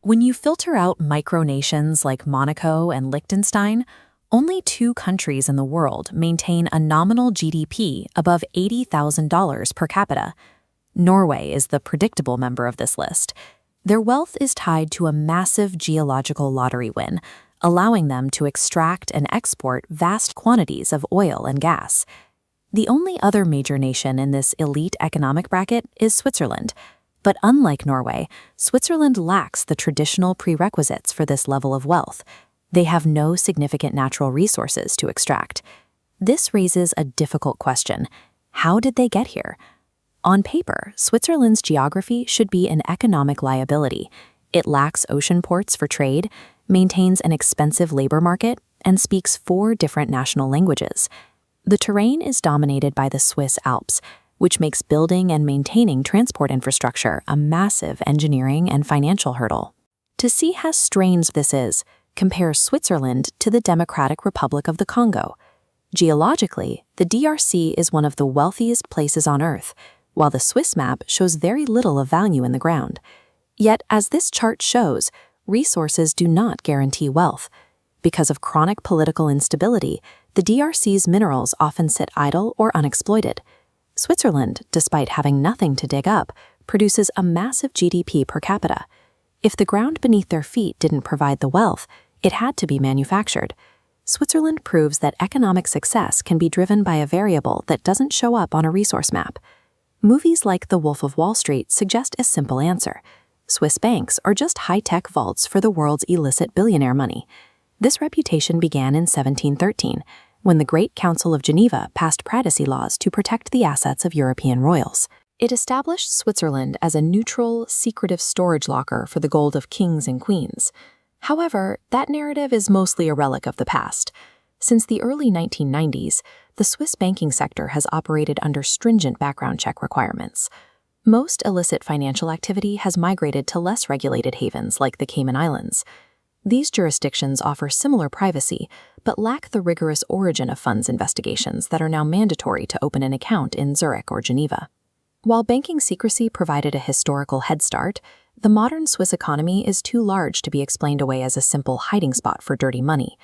When you filter out micronations like Monaco and Liechtenstein, only 2 countries in the world maintain a nominal GDP above $80,000 per capita. Norway is the predictable member of this list. Their wealth is tied to a massive geological lottery win, allowing them to extract and export vast quantities of oil and gas. The only other major nation in this elite economic bracket is Switzerland. But unlike Norway, Switzerland lacks the traditional prerequisites for this level of wealth. They have no significant natural resources to extract. This raises a difficult question. How did they get here? On paper, Switzerland's geography should be an economic liability. It lacks ocean ports for trade, maintains an expensive labor market, and speaks 4 different national languages. The terrain is dominated by the Swiss Alps, which makes building and maintaining transport infrastructure a massive engineering and financial hurdle. To see how strange this is, compare Switzerland to the Democratic Republic of the Congo. Geologically, the DRC is one of the wealthiest places on Earth, while the Swiss map shows very little of value in the ground. Yet, as this chart shows, resources do not guarantee wealth. Because of chronic political instability, the DRC's minerals often sit idle or unexploited. Switzerland, despite having nothing to dig up, produces a massive GDP per capita. If the ground beneath their feet didn't provide the wealth, it had to be manufactured. Switzerland proves that economic success can be driven by a variable that doesn't show up on a resource map. Movies like The Wolf of Wall Street suggest a simple answer. Swiss banks are just high-tech vaults for the world's illicit billionaire money. This reputation began in 1713, when the Great Council of Geneva passed privacy laws to protect the assets of European royals. It established Switzerland as a neutral, secretive storage locker for the gold of kings and queens. However, that narrative is mostly a relic of the past. Since the early 1990s, the Swiss banking sector has operated under stringent background check requirements. Most illicit financial activity has migrated to less regulated havens like the Cayman Islands. These jurisdictions offer similar privacy, but lack the rigorous origin of funds investigations that are now mandatory to open an account in Zurich or Geneva. While banking secrecy provided a historical head start, the modern Swiss economy is too large to be explained away as a simple hiding spot for dirty money.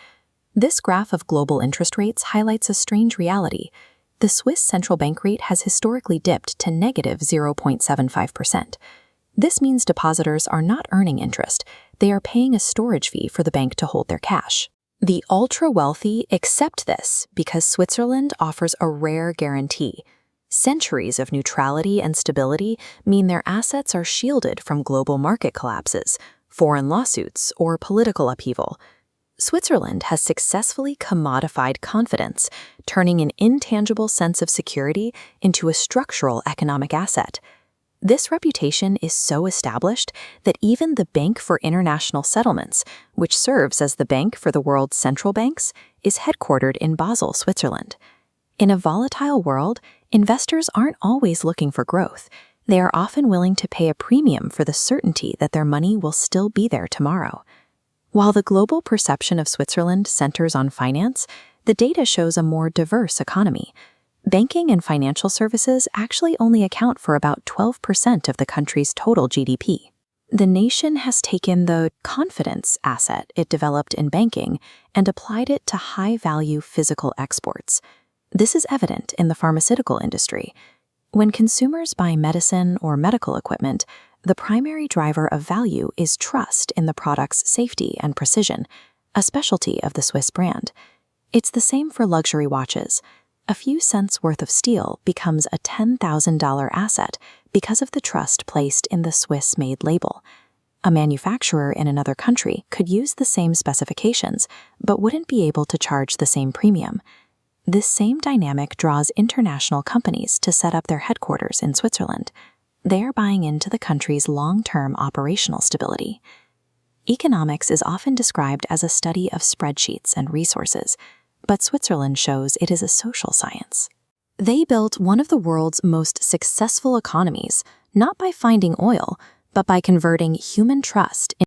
This graph of global interest rates highlights a strange reality. The Swiss central bank rate has historically dipped to negative 0.75%. This means depositors are not earning interest. They are paying a storage fee for the bank to hold their cash. The ultra-wealthy accept this because Switzerland offers a rare guarantee. Centuries of neutrality and stability mean their assets are shielded from global market collapses, foreign lawsuits, or political upheaval. Switzerland has successfully commodified confidence, turning an intangible sense of security into a structural economic asset. This reputation is so established that even the Bank for International Settlements, which serves as the bank for the world's central banks, is headquartered in Basel, Switzerland. In a volatile world, investors aren't always looking for growth. They are often willing to pay a premium for the certainty that their money will still be there tomorrow. While the global perception of Switzerland centers on finance, the data shows a more diverse economy. Banking and financial services actually only account for about 12% of the country's total GDP. The nation has taken the confidence asset it developed in banking and applied it to high-value physical exports. This is evident in the pharmaceutical industry. When consumers buy medicine or medical equipment, the primary driver of value is trust in the product's safety and precision, a specialty of the Swiss brand. It's the same for luxury watches. A few cents worth of steel becomes a $10,000 asset because of the trust placed in the Swiss-made label. A manufacturer in another country could use the same specifications, but wouldn't be able to charge the same premium. This same dynamic draws international companies to set up their headquarters in Switzerland. They are buying into the country's long-term operational stability. Economics is often described as a study of spreadsheets and resources, but Switzerland shows it is a social science. They built one of the world's most successful economies, not by finding oil, but by converting human trust